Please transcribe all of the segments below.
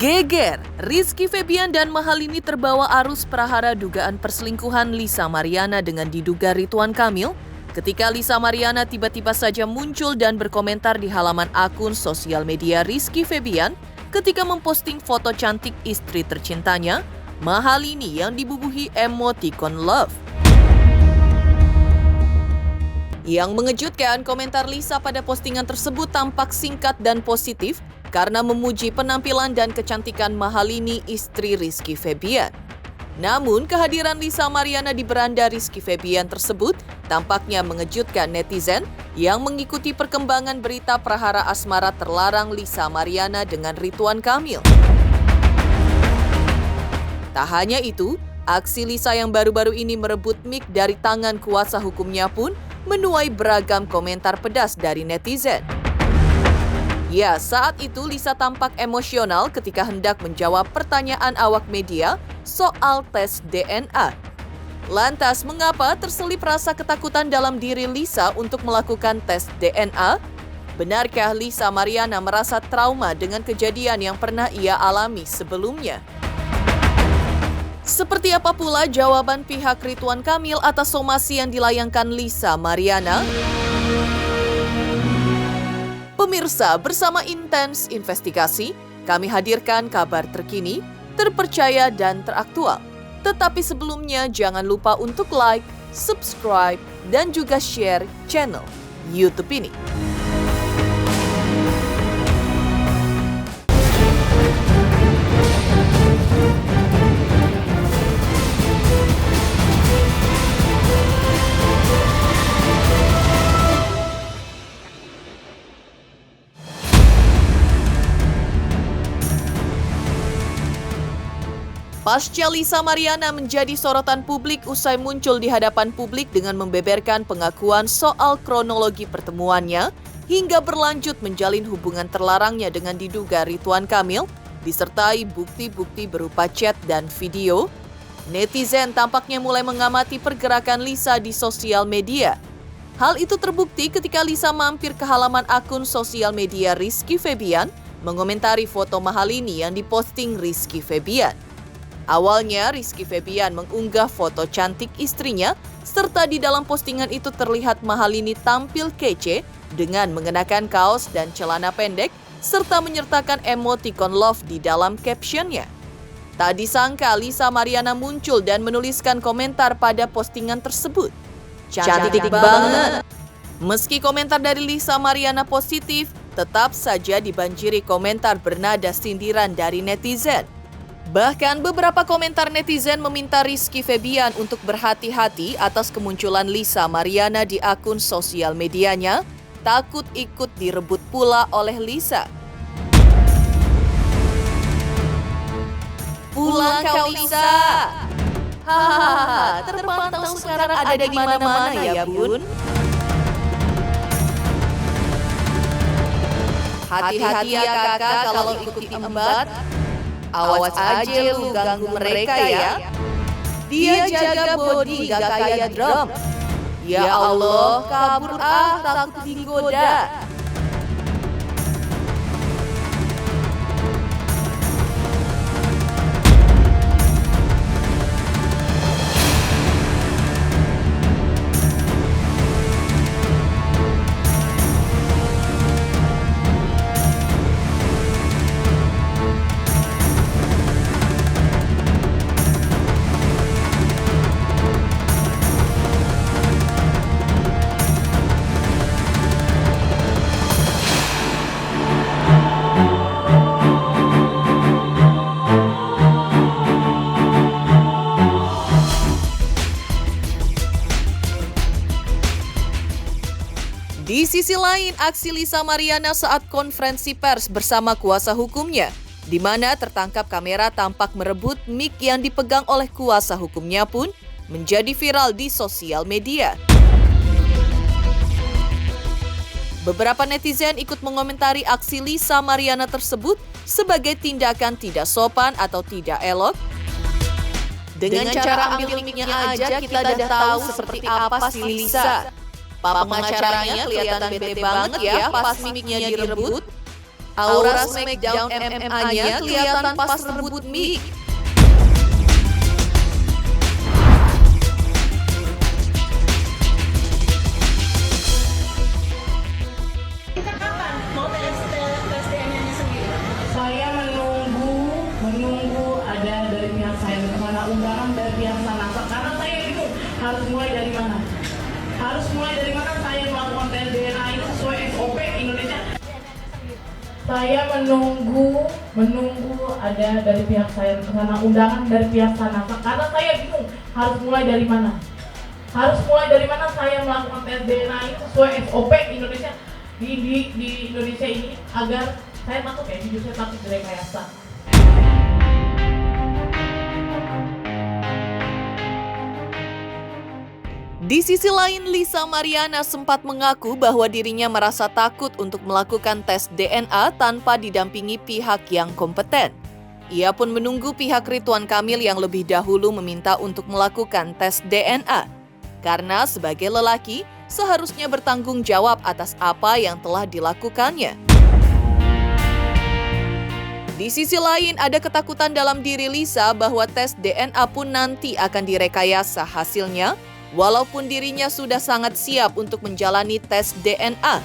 Geger, Rizky Febian dan Mahalini terbawa arus prahara dugaan perselingkuhan Lisa Mariana dengan diduga Ridwan Kamil ketika Lisa Mariana tiba-tiba saja muncul dan berkomentar di halaman akun sosial media Rizky Febian ketika memposting foto cantik istri tercintanya, Mahalini, yang dibubuhi emoticon love. Yang mengejutkan, komentar Lisa pada postingan tersebut tampak singkat dan positif karena memuji penampilan dan kecantikan Mahalini, istri Rizky Febian. Namun, kehadiran Lisa Mariana di beranda Rizky Febian tersebut tampaknya mengejutkan netizen yang mengikuti perkembangan berita prahara asmara terlarang Lisa Mariana dengan Ridwan Kamil. Tak hanya itu, aksi Lisa yang baru-baru ini merebut mic dari tangan kuasa hukumnya pun menuai beragam komentar pedas dari netizen. Ya, saat itu Lisa tampak emosional ketika hendak menjawab pertanyaan awak media soal tes DNA. Lantas, mengapa terselip rasa ketakutan dalam diri Lisa untuk melakukan tes DNA? Benarkah Lisa Mariana merasa trauma dengan kejadian yang pernah ia alami sebelumnya? Seperti apa pula jawaban pihak Ridwan Kamil atas somasi yang dilayangkan Lisa Mariana? Pemirsa, bersama Intens Investigasi, kami hadirkan kabar terkini, terpercaya dan teraktual. Tetapi sebelumnya jangan lupa untuk like, subscribe, dan juga share channel YouTube ini. Pasca Lisa Mariana menjadi sorotan publik usai muncul di hadapan publik dengan membeberkan pengakuan soal kronologi pertemuannya hingga berlanjut menjalin hubungan terlarangnya dengan diduga Ridwan Kamil, disertai bukti-bukti berupa chat dan video, netizen tampaknya mulai mengamati pergerakan Lisa di sosial media. Hal itu terbukti ketika Lisa mampir ke halaman akun sosial media Rizky Febian mengomentari foto Mahalini yang diposting Rizky Febian. Awalnya, Rizky Febian mengunggah foto cantik istrinya, serta di dalam postingan itu terlihat Mahalini tampil kece dengan mengenakan kaos dan celana pendek, serta menyertakan emoticon love di dalam captionnya. Tak disangka Lisa Mariana muncul dan menuliskan komentar pada postingan tersebut. Cantik banget! Meski komentar dari Lisa Mariana positif, tetap saja dibanjiri komentar bernada sindiran dari netizen. Bahkan beberapa komentar netizen meminta Rizky Febian untuk berhati-hati atas kemunculan Lisa Mariana di akun sosial medianya, takut ikut direbut pula oleh Lisa. Pulang kau Lisa! Hahaha, terpantau sekarang ada di mana-mana ya bun. Hati-hati ya kakak kalau ikut diembat. Awas aja lu ganggu mereka ya. Dia jaga body gak kayak drum. Ya Allah, kabur takut digoda. Di sisi lain, aksi Lisa Mariana saat konferensi pers bersama kuasa hukumnya, di mana tertangkap kamera tampak merebut mic yang dipegang oleh kuasa hukumnya pun menjadi viral di sosial media. Beberapa netizen ikut mengomentari aksi Lisa Mariana tersebut sebagai tindakan tidak sopan atau tidak elok. Dengan cara ambil mic-nya aja kita udah tahu seperti apa si Lisa. Pak pengacaranya kelihatan bete banget ya pas mic-nya direbut. Aura Smackdown MMA-nya kelihatan pas rebut mic. Kita kapan mau tes DNA-nya sendiri? Saya menunggu ada dari pihak saya, mana undangan dari pihak sana. Karena saya bingung harus mulai dari mana. Saya melakukan tes DNA ini sesuai SOP Indonesia. Saya menunggu ada dari pihak saya sana, undangan dari pihak sana. Karena saya bingung harus mulai dari mana. Saya melakukan tes DNA ini sesuai SOP Indonesia di Indonesia ini, agar saya takut jujur saya takut direkayasa. Di sisi lain, Lisa Mariana sempat mengaku bahwa dirinya merasa takut untuk melakukan tes DNA tanpa didampingi pihak yang kompeten. Ia pun menunggu pihak Ridwan Kamil yang lebih dahulu meminta untuk melakukan tes DNA. Karena sebagai lelaki, seharusnya bertanggung jawab atas apa yang telah dilakukannya. Di sisi lain, ada ketakutan dalam diri Lisa bahwa tes DNA pun nanti akan direkayasa hasilnya, walaupun dirinya sudah sangat siap untuk menjalani tes DNA.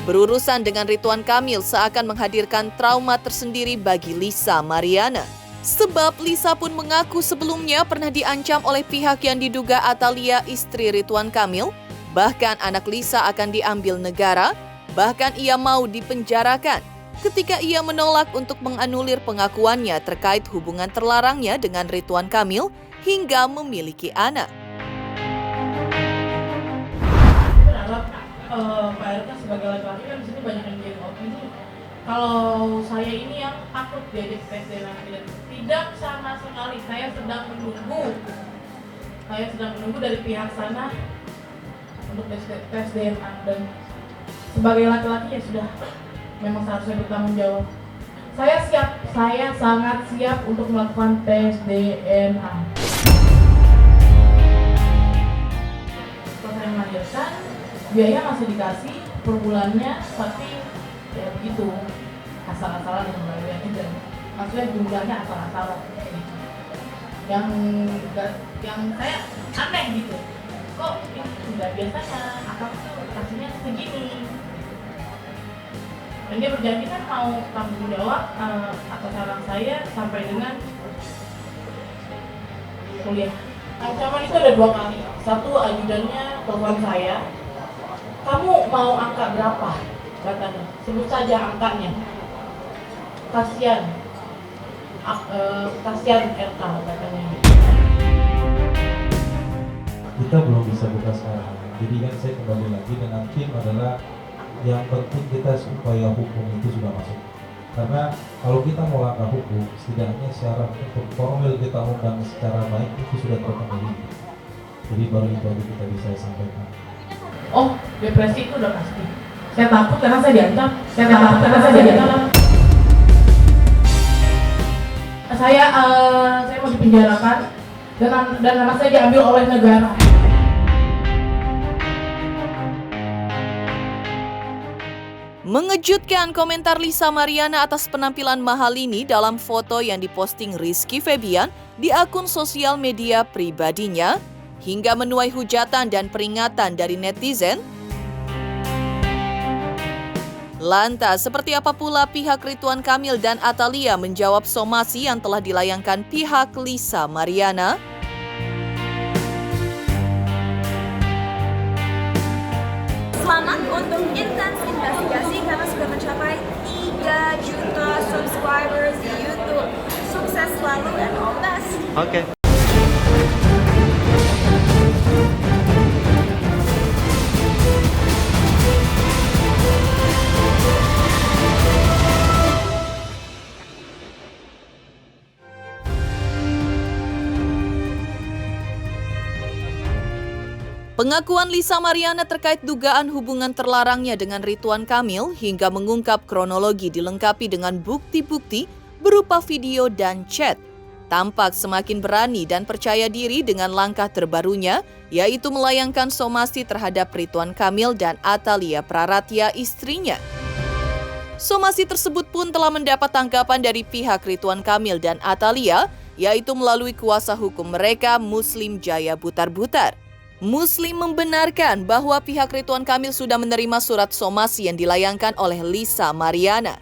Berurusan dengan Ridwan Kamil seakan menghadirkan trauma tersendiri bagi Lisa Mariana. Sebab Lisa pun mengaku sebelumnya pernah diancam oleh pihak yang diduga Atalia, istri Ridwan Kamil. Bahkan anak Lisa akan diambil negara, bahkan ia mau dipenjarakan ketika ia menolak untuk menganulir pengakuannya terkait hubungan terlarangnya dengan Ridwan Kamil hingga memiliki anak. Berharap Pak RK sebagai laki-laki kan di sini banyak yang jadi ini. Kalau saya ini yang takut diajak tes DNA tidak sama sekali. Saya sedang menunggu dari pihak sana untuk tes DNA, dan sebagai laki-laki ya sudah memang seharusnya bertanggung jawab. Saya sangat siap untuk melakukan tes DNA. Kalau saya melahirkan, biaya masih dikasih per bulannya, tapi ya begitu, asal-asalan yang membayar juga. Maksudnya jumlahnya asal-asalan. Yang saya aneh gitu. Kok ini sudah biasanya akak tuh kasihnya segini. Dan dia berjanji kan mau tanggung jawab atas saran saya sampai dengan kuliah. Ancaman itu ada 2 kali. Satu, ajudannya telepon saya, kamu mau angka berapa? Katanya, sebut saja angkanya. Kasian RK katanya. Kita belum bisa buka sekarang. Jadi kan saya kembali lagi dengan tim adalah yang penting kita supaya hukum itu sudah masuk. Karena kalau kita mau langkah hukum, setidaknya syarat untuk formil kita undang secara baik itu sudah terpenuhi. Jadi baru itu aja kita bisa sampaikan. Oh, depresi itu udah pasti. Saya takut karena saya diancam. Saya mau dipenjarakan dan anak saya diambil oleh negara. Mengejutkan komentar Lisa Mariana atas penampilan mahal ini dalam foto yang diposting Rizky Febian di akun sosial media pribadinya hingga menuai hujatan dan peringatan dari netizen. Lantas, seperti apa pula pihak Ridwan Kamil dan Atalia menjawab somasi yang telah dilayangkan pihak Lisa Mariana? Selamat untuk Intens Investigasi karena sudah mencapai 3 juta subscribers di YouTube. Sukses selalu and all the best. Oke. Pengakuan Lisa Mariana terkait dugaan hubungan terlarangnya dengan Ridwan Kamil hingga mengungkap kronologi dilengkapi dengan bukti-bukti berupa video dan chat. tampak semakin berani dan percaya diri dengan langkah terbarunya, yaitu melayangkan somasi terhadap Ridwan Kamil dan Atalia Praratya, istrinya. Somasi tersebut pun telah mendapat tanggapan dari pihak Ridwan Kamil dan Atalia, yaitu melalui kuasa hukum mereka, Muslim Jaya Butar-Butar. Muslim membenarkan bahwa pihak Ridwan Kamil sudah menerima surat somasi yang dilayangkan oleh Lisa Mariana.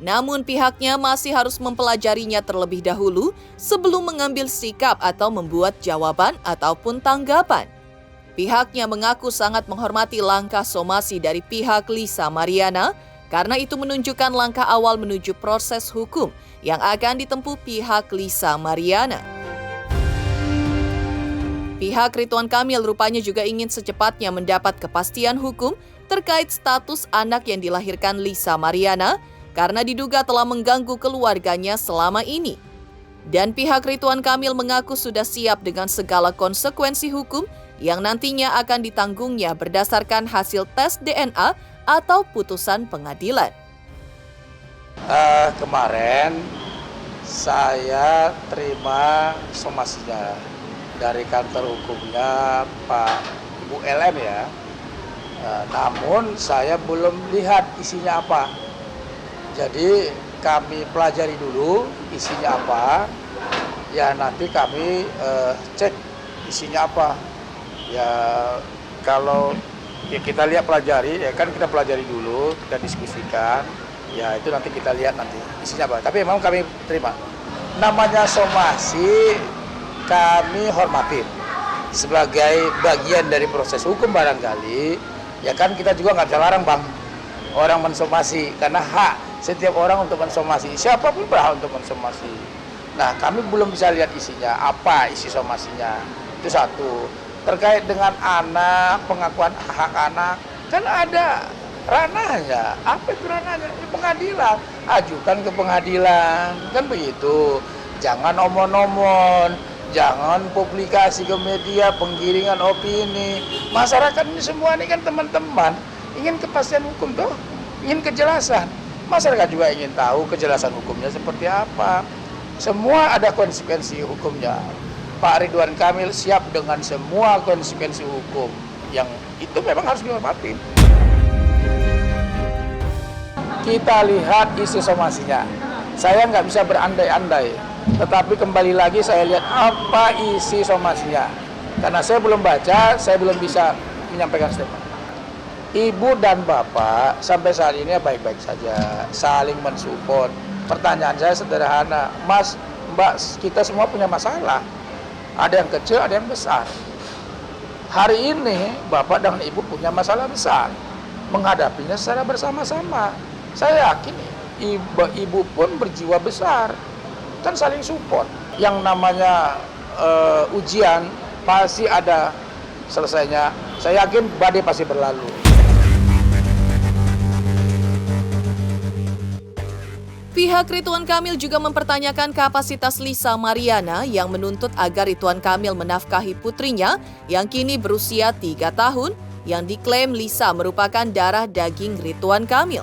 Namun pihaknya masih harus mempelajarinya terlebih dahulu sebelum mengambil sikap atau membuat jawaban ataupun tanggapan. Pihaknya mengaku sangat menghormati langkah somasi dari pihak Lisa Mariana karena itu menunjukkan langkah awal menuju proses hukum yang akan ditempuh pihak Lisa Mariana. Pihak Ridwan Kamil rupanya juga ingin secepatnya mendapat kepastian hukum terkait status anak yang dilahirkan Lisa Mariana karena diduga telah mengganggu keluarganya selama ini. Dan pihak Ridwan Kamil mengaku sudah siap dengan segala konsekuensi hukum yang nantinya akan ditanggungnya berdasarkan hasil tes DNA atau putusan pengadilan. Kemarin saya terima somasinya dari kantor hukumnya Pak Ibu LM ya. Namun saya belum lihat isinya apa. Jadi kami pelajari dulu isinya apa, ya nanti kami cek isinya apa. Ya kalau ya kita lihat pelajari, ya kan kita pelajari dulu, kita diskusikan, ya itu nanti kita lihat nanti isinya apa. Tapi memang kami terima. Namanya somasi kami hormatin sebagai bagian dari proses hukum barangkali, ya kan kita juga nggak bisa larang Bang orang mensomasi karena hak setiap orang untuk mensomasi, siapapun berhak untuk mensomasi. Nah, kami belum bisa lihat isinya, apa isi somasinya. Itu satu. Terkait dengan anak, pengakuan hak anak, kan ada ranahnya. Apa itu ranahnya? Di pengadilan. Ajukan ke pengadilan, kan begitu. Jangan omon-omon, jangan publikasi ke media, penggiringan opini. Masyarakat ini semua ini kan teman-teman, ingin kepastian hukum toh, ingin kejelasan. Masyarakat juga ingin tahu kejelasan hukumnya seperti apa. Semua ada konsekuensi hukumnya. Pak Ridwan Kamil siap dengan semua konsekuensi hukum yang itu memang harus dihormati. Kita lihat isi somasinya. Saya nggak bisa berandai-andai, tetapi kembali lagi saya lihat apa isi somasinya. Karena saya belum baca, saya belum bisa menyampaikan statement. Ibu dan bapak sampai saat ini baik-baik saja, saling mensupport. Pertanyaan saya sederhana, Mas, Mbak, kita semua punya masalah. Ada yang kecil, ada yang besar. Hari ini bapak dan ibu punya masalah besar, menghadapinya secara bersama-sama. Saya yakin ibu pun berjiwa besar, kan saling support. Yang namanya ujian pasti ada selesainya. Saya yakin badai pasti berlalu. Pihak Ridwan Kamil juga mempertanyakan kapasitas Lisa Mariana yang menuntut agar Ridwan Kamil menafkahi putrinya yang kini berusia 3 tahun yang diklaim Lisa merupakan darah daging Ridwan Kamil.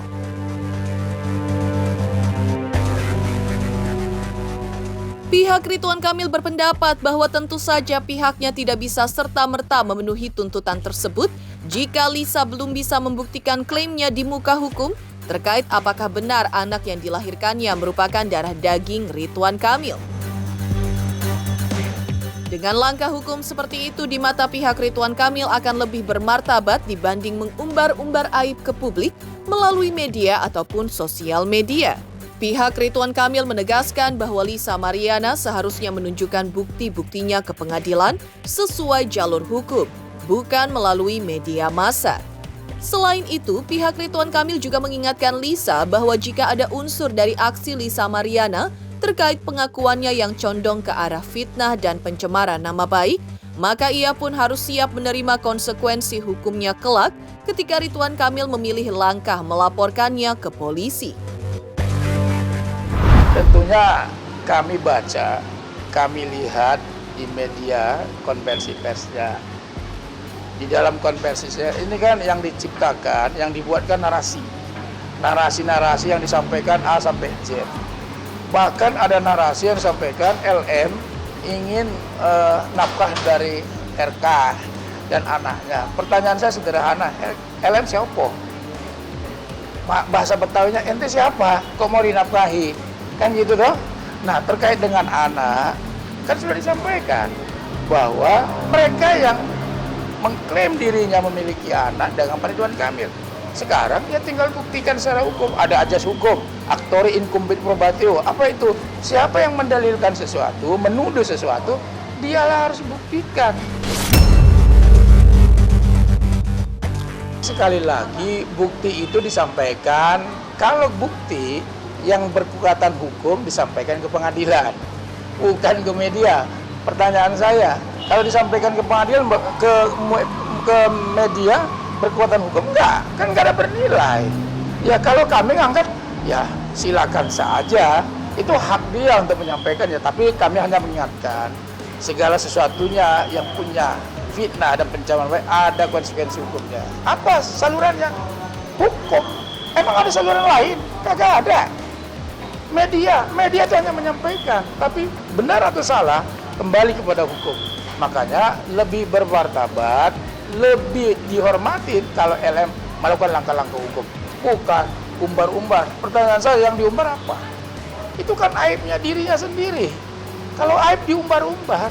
Pihak Ridwan Kamil berpendapat bahwa tentu saja pihaknya tidak bisa serta-merta memenuhi tuntutan tersebut jika Lisa belum bisa membuktikan klaimnya di muka hukum terkait apakah benar anak yang dilahirkannya merupakan darah daging Ridwan Kamil. Dengan langkah hukum seperti itu di mata pihak Ridwan Kamil akan lebih bermartabat dibanding mengumbar-umbar aib ke publik melalui media ataupun sosial media. Pihak Ridwan Kamil menegaskan bahwa Lisa Mariana seharusnya menunjukkan bukti-buktinya ke pengadilan sesuai jalur hukum, bukan melalui media massa. Selain itu, pihak Ridwan Kamil juga mengingatkan Lisa bahwa jika ada unsur dari aksi Lisa Mariana terkait pengakuannya yang condong ke arah fitnah dan pencemaran nama baik, maka ia pun harus siap menerima konsekuensi hukumnya kelak ketika Ridwan Kamil memilih langkah melaporkannya ke polisi. Tentunya kami baca, kami lihat di media konversi persnya. Di dalam konversi ini kan yang diciptakan, yang dibuatkan narasi. Narasi-narasi yang disampaikan A sampai Z. Bahkan ada narasi yang disampaikan LM ingin nafkah dari RK dan anaknya. Pertanyaan saya sederhana, LM siapa? Bahasa Betawinya, ente siapa? Kok mau dinafkahi? Kan gitu toh? Nah, terkait dengan anak, kan sudah disampaikan bahwa mereka yang mengklaim dirinya memiliki anak dengan Pak Ridwan Kamil. Sekarang ya tinggal buktikan secara hukum. Ada ajas hukum, actori incumbit probatio. Apa itu? Siapa yang mendalilkan sesuatu, menuduh sesuatu, dialah harus buktikan. Sekali lagi, bukti itu disampaikan, kalau bukti yang berkekuatan hukum disampaikan ke pengadilan, bukan ke media. Pertanyaan saya, kalau disampaikan ke pengadilan, ke media, berkekuatan hukum enggak, kan enggak ada bernilai. Ya kalau kami ngangkat, ya silakan saja, itu hak dia untuk menyampaikan ya. Tapi kami hanya mengingatkan segala sesuatunya yang punya fitnah dan pencemaran baik ada konsekuensi hukumnya. Apa salurannya? Hukum. Emang ada saluran lain? Kagak ada. Media itu hanya menyampaikan, tapi benar atau salah kembali kepada hukum. Makanya lebih bermartabat, lebih dihormatin kalau LM melakukan langkah-langkah hukum, bukan umbar-umbar. Pertanyaan saya, yang diumbar apa? Itu kan aibnya dirinya sendiri. Kalau aib diumbar-umbar,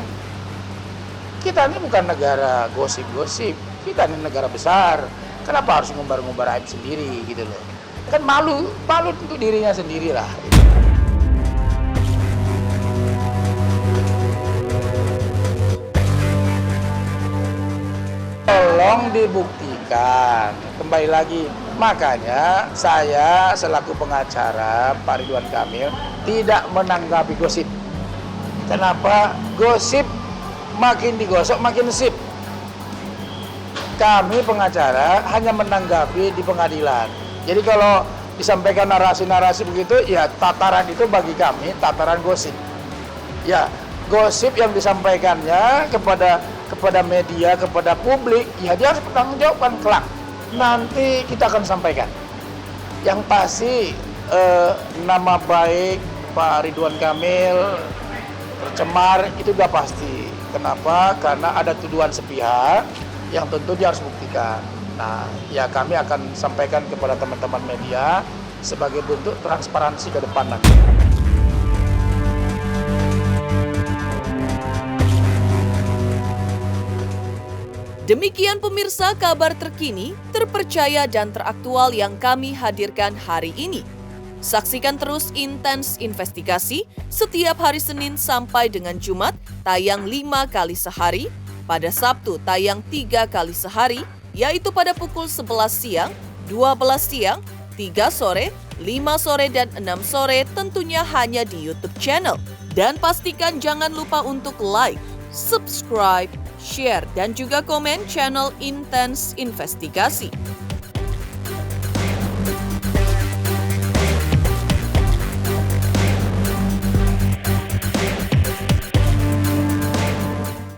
kita ini bukan negara gosip-gosip, kita ini negara besar. Kenapa harus ngumbar-ngumbar aib sendiri gitu loh? Kan malu untuk dirinya sendirilah. Tolong dibuktikan. Kembali lagi, makanya saya selaku pengacara Pak Ridwan Kamil tidak menanggapi gosip. Kenapa? Gosip makin digosok makin sip. Kami pengacara hanya menanggapi di pengadilan. Jadi kalau disampaikan narasi-narasi begitu, ya tataran itu bagi kami tataran gosip. Ya, gosip yang disampaikannya kepada media, kepada publik, ya dia harus bertanggungjawabkan kelak. Nanti kita akan sampaikan. Yang pasti nama baik Pak Ridwan Kamil tercemar itu udah pasti. Kenapa? Karena ada tuduhan sepihak yang tentu dia harus buktikan. Nah, ya kami akan sampaikan kepada teman-teman media sebagai bentuk transparansi ke depan nanti. Demikian pemirsa kabar terkini, terpercaya dan teraktual yang kami hadirkan hari ini. Saksikan terus Intens Investigasi setiap hari Senin sampai dengan Jumat tayang 5 kali sehari, pada Sabtu tayang 3 kali sehari, yaitu pada pukul 11 siang, 12 siang, 3 sore, 5 sore, dan 6 sore tentunya hanya di YouTube channel. Dan pastikan jangan lupa untuk like, subscribe, share, dan juga komen channel Intens Investigasi.